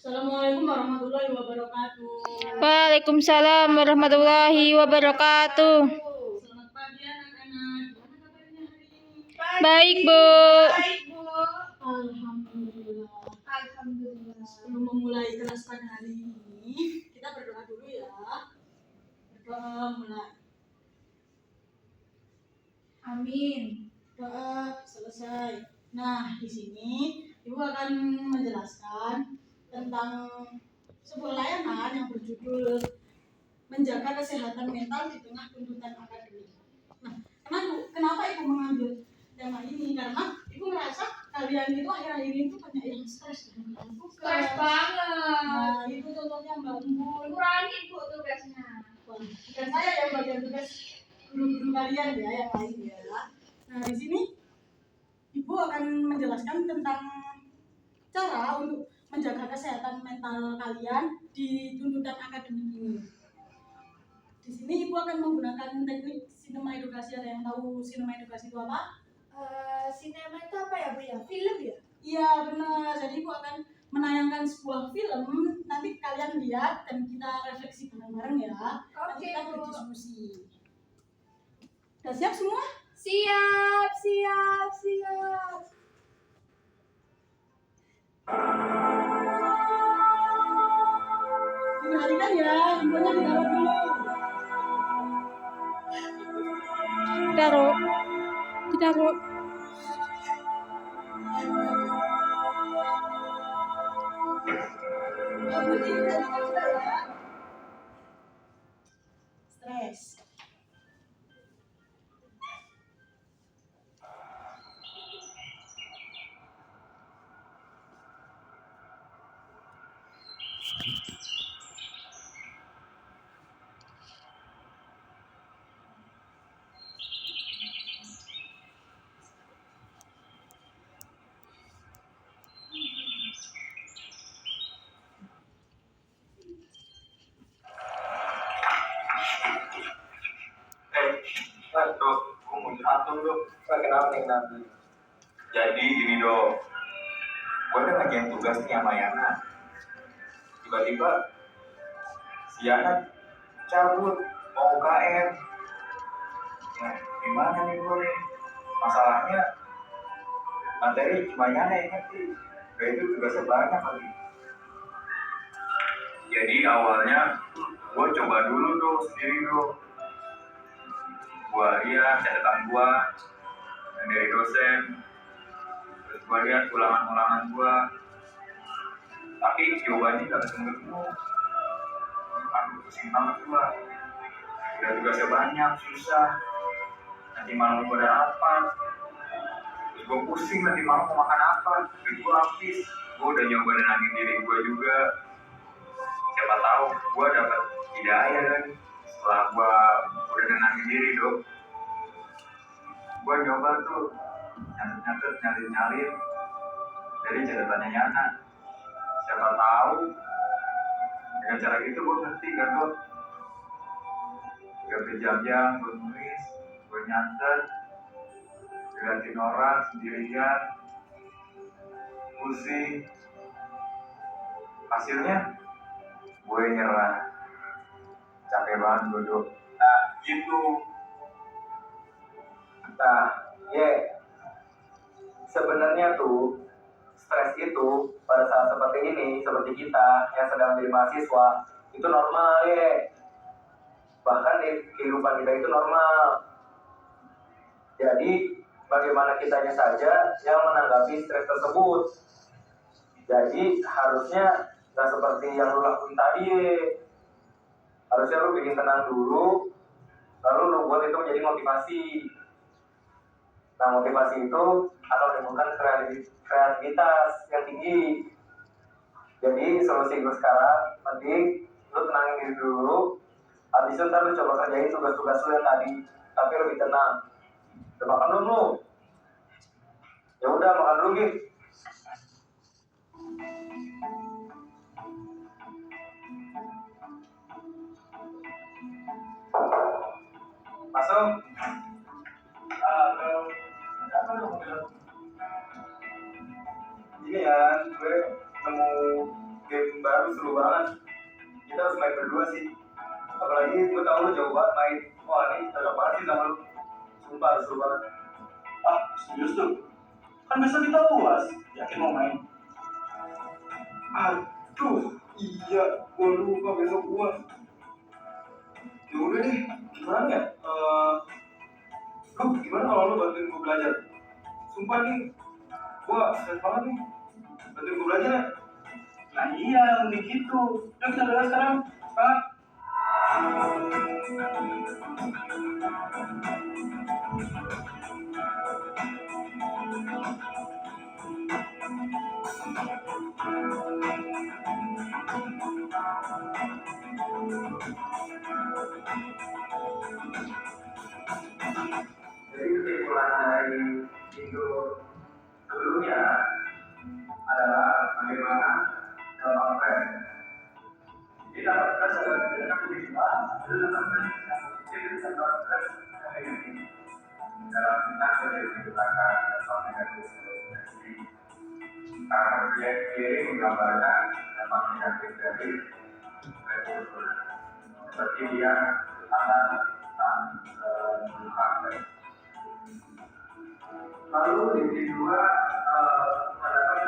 Assalamualaikum warahmatullahi wabarakatuh. Waalaikumsalam warahmatullahi wabarakatuh. Selamat pagi anak-anak. Gimana kabarnya hari ini? Baik, Bu. Baik, Bu. Alhamdulillah. Sebelum memulai kelas pada hari ini, kita berdoa dulu ya. Berdoa mulai. Amin. Doa selesai. Nah, di sini Ibu akan menjelaskan tentang sebuah layanan yang berjudul menjaga kesehatan mental di tengah tuntutan akademik. Nah, kenapa Ibu mengambil tema ini? Karena Ibu merasa kalian itu akhir-akhir ini banyak yang stres dan tugas. Stres banget. Nah, itu contohnya Mbak Umbul. Kurangin Bu tugasnya. Dan saya yang bagian tugas guru-guru kalian ya, yang lain ya. Nah, di sini Ibu akan menjelaskan tentang cara untuk menjaga kesehatan mental kalian di tuntutan akademik ini. Di sini Ibu akan menggunakan teknik sinema edukasi. Ada yang tahu sinema edukasi itu apa? Sinema itu apa ya Bu ya? Film ya? Iya benar. Jadi Ibu akan menayangkan sebuah film. Nanti kalian lihat dan kita refleksi bareng-bareng ya. Nanti Oke, kita Bu. berdiskusi. Udah siap semua? Siap. Diperhatikan ya, infonya ditaruh dulu. Ditaruh. Stres. Dok, aku mau curhat dong, Dok. Kenapa nih nanti? Jadi gini, Dok. Gue udah ngajain tugas nih sama Yana. Tiba-tiba si Yana cabut mau UKM. Nah, gimana nih gue nih? Masalahnya materi cuma Yana yang ngerti. Udah itu tugasnya banyak lagi. Jadi awalnya gue coba dulu dong sendiri dong. Gua lihat catatan gua dari dosen, terus gua lihat ulangan-ulangan gua, tapi jawabannya nggak ketemu. Aku pusing banget gua. Udah tugasnya banyak, susah. Nanti malam gua ada rapat, terus gua pusing nanti malam mau makan apa. Duit gua habis. Gua udah nyoba nenangin diri gua juga. Siapa tahu gua dapat hidayah lagi. Setelah gua udah nenangin diri, Dok. Gua nyoba tuh nyatet nyalin dari catatannya Yana. Siapa tahu dengan cara gitu gua ngerti kan, Dok. Gak berjam-jam gua nulis, gua nyatet, diliatin orang sendirian, pusing. Hasilnya gue nyerah. Capek banget gue, Dok. Nah, gitu. Nah, sebenarnya tuh stres itu pada saat seperti ini, seperti kita yang sedang menjadi mahasiswa, itu normal ya. Bahkan di kehidupan kita itu normal. Jadi bagaimana kitanya saja yang menanggapi stres tersebut. Jadi harusnya nggak seperti yang lu lakuin tadi ya. Harusnya lu bikin tenang dulu, lalu lu buat itu menjadi motivasi. Nah, motivasi itu akan menimbulkan kreativitas yang tinggi. Jadi solusi gue sekarang, penting lu tenangin diri dulu. Habis itu ntar lu coba kerjain tugas-tugas lu yang tadi, tapi lebih tenang. Udah makan belum lu? Ya udah makan dulu gitu. Masuk. Halo. Apa lu bilang? Ini ya, gue nemu game Tapi seru banget. Kita harus main berdua sih. Apalagi gue tau lu jauh banget main. Wah ini cocok banget sih sama lu. Sumpah seru banget. Ah serius tuh? Kan besok kita UAS. Yakin mau main? Aduh, iya, gue lupa besok UAS. Ya udah deh, gimana ya? Lu gimana kalau lu bantuin gue belajar? Sumpah nih, gue stres banget nih. Bantuin gue belajar ya? Nah iya, mending gitu. Yuk kita belajar sekarang, Pak. Jadi kesimpulan dari minggu sebelumnya adalah bagaimana dalam konteks kita dapat dengan kita dalam positif dan konteks negatif dalam kita menciptakan dampak negatif dari karena dia sendiri menggambarkan dampak negatif dari revolusi seperti dia akan menggunakan. Lalu di sisi dua terdapat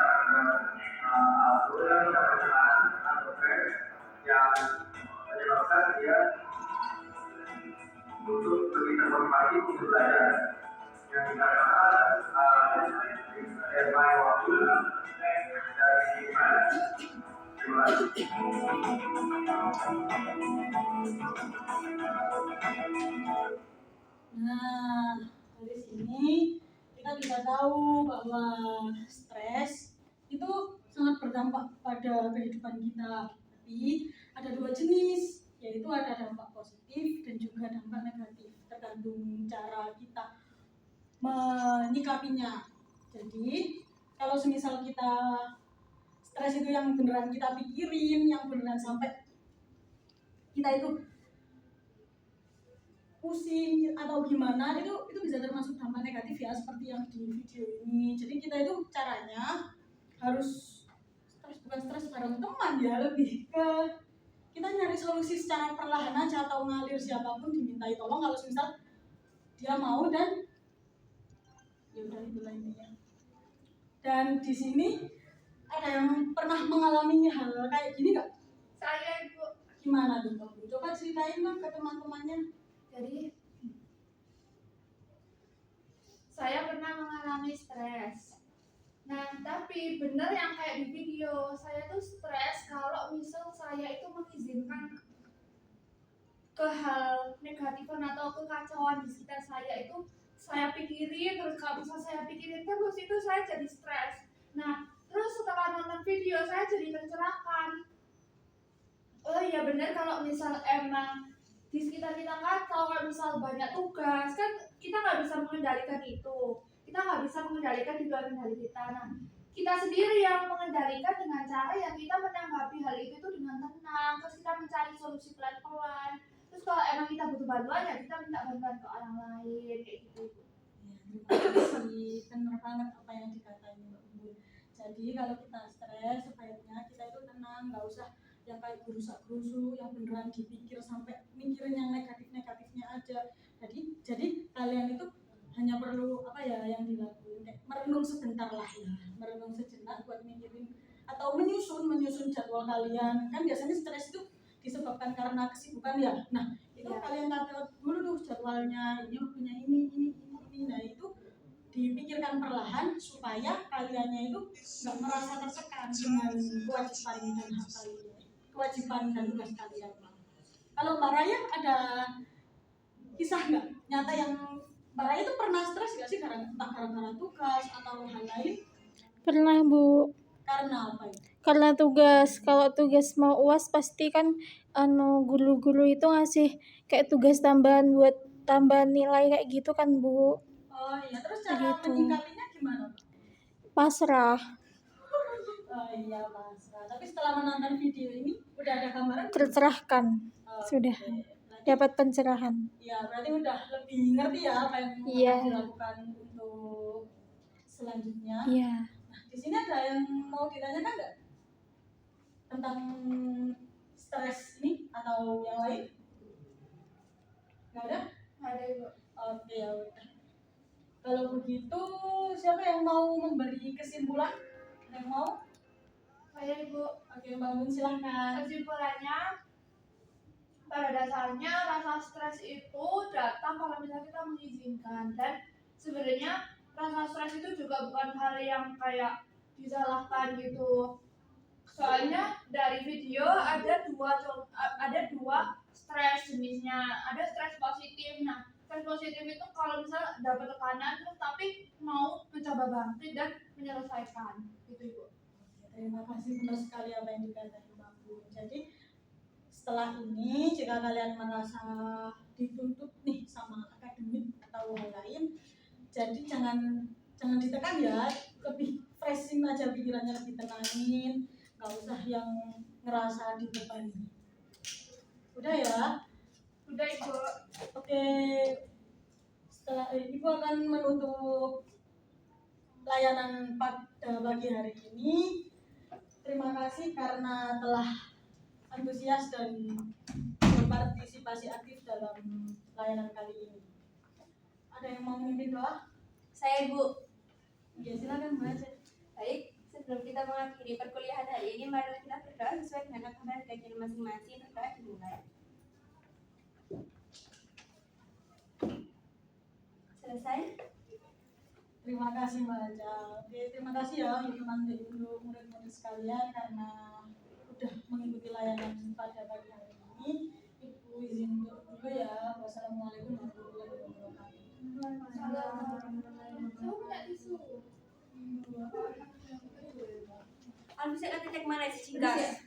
aturan dan perusahaan atau tren yang menyebabkan dia untuk lebih terkonfirmasi untuk belajar yang dikatakan deadline waktu dari mana simulasi. Nah, dari sini kita bisa tahu bahwa stres itu sangat berdampak pada kehidupan kita. Tapi ada dua jenis, yaitu ada dampak positif dan juga dampak negatif, tergantung cara kita menyikapinya. Jadi, kalau semisal kita stres itu yang beneran kita pikirin, yang beneran sampai kita itu pusing atau gimana, itu bisa termasuk dampak negatif ya, seperti yang di video ini. Jadi kita itu caranya harus bukan stres bareng teman ya, lebih ke kita nyari solusi secara perlahan aja, atau ngalir siapapun dimintai tolong kalau misal dia mau, dan ya udah itulah intinya. Dan di sini ada yang pernah mengalami hal kayak gini nggak? Saya Ibu. Gimana tuh Mbak? Coba ceritain dong ke teman-temannya. Jadi saya pernah mengalami stres. Nah, tapi benar yang kayak di video, saya tuh stres kalau misal saya itu mengizinkan ke hal negatifan atau kekacauan di sekitar saya itu saya pikirin, terus kalau misal saya pikirin terus itu saya jadi stres. Nah, terus setelah nonton video saya jadi tercerahkan. Oh iya benar, kalau misal emang di sekitar kita kacau, kalau misal banyak tugas kan kita nggak bisa mengendalikan itu, kita nggak bisa mengendalikan di luar kendali kita. Nah, kita sendiri yang mengendalikan dengan cara yang kita menanggapi hal itu tuh dengan tenang, terus kita mencari solusi pelan-pelan. Terus kalau emang kita butuh bantuan ya kita minta bantuan ke orang lain kayak gitu. Ya, terima kasih. Benar banget apa yang dikatain Mbak Umbul. Jadi kalau kita stres, sebaiknya kita itu tenang, nggak usah yang kayak gerusak-gerusu, yang beneran dipikir sampai mikirin yang negatif-negatifnya aja. Jadi kalian itu hanya perlu apa ya yang dilakukan, kayak merenung sebentar lah ya, merenung sejenak buat mikirin atau menyusun jadwal kalian. Kan biasanya stres itu disebabkan karena kesibukan ya. Nah, itu Ya. kalian taruh dulu tuh jadwalnya, ini punya ini. Nah, itu dipikirkan perlahan supaya kaliannya itu nggak merasa tertekan dengan kewajiban dan hak kalian, kewajiban dan tugas kalian. Kalau Mbak Raya ada kisah nggak nyata yang Mbak Raya itu pernah stres nggak sih gara-gara tugas atau hal lain? Pernah Bu, Karena apa itu? karena tugas. Kalau tugas mau UAS pasti kan guru-guru itu ngasih kayak tugas tambahan buat tambahan nilai kayak gitu kan Bu. Oh iya, terus cara Begitu. menyikapinya gimana? Pasrah, Oh iya Mas. Nah, tapi setelah menonton video ini udah ada gambaran? tercerahkan, sudah Berarti, dapat pencerahan. ya berarti udah lebih ngerti ya apa yang Iya. akan dilakukan untuk selanjutnya. Iya. Nah, di sini ada yang mau ditanyakan nggak tentang tentang stres ini atau yang lain? Nggak ada? Ada Ibu. Oke, ya udah. Kalau begitu, siapa yang mau memberi kesimpulan? Ada yang mau? Saya Ibu. Oke, Mbak Mun silahkan. Kesimpulannya, pada dasarnya rasa stres itu datang kalau misalnya kita mengizinkan, dan sebenarnya rasa stres itu juga bukan hal yang kayak disalahkan gitu. Soalnya dari video ada dua stres jenisnya. Ada stres positif. Nah, stres positif itu kalau misalnya dapat tekanan terus tapi mau mencoba bangkit dan menyelesaikan gitu Ibu. Terima kasih benar sekali apa yang dikatakan Mbak Mun. Jadi setelah ini jika kalian merasa dituntut nih sama akademik atau hal lain, jadi jangan ditekan ya, lebih freshing aja pikirannya, lebih tenangin, nggak usah yang ngerasa dibebani. Udah ya. Udah Ibu. Oke, setelah Ibu akan menutup layanan pada pagi hari ini. Terima kasih karena telah antusias dan berpartisipasi aktif dalam layanan kali ini. Ada yang mau memimpin doa? Saya Ibu. Ya silakan Mbak Aceh. Baik, sebelum kita mengakhiri perkuliahan hari ini, mari kita berdoa sesuai dengan agama dan keyakinan masing-masing. Berdoa dimulai. Selesai. Terima kasih Mbak Aca. Oke, terima kasih ya untuk murid-murid sekalian karena udah mengikuti layanan pada pagi hari ini. Ibu izin dulu ya. Wassalamualaikum warahmatullahi wabarakatuh. Saya punya tisu. Anu bisa nanti cek mana sih, Gas?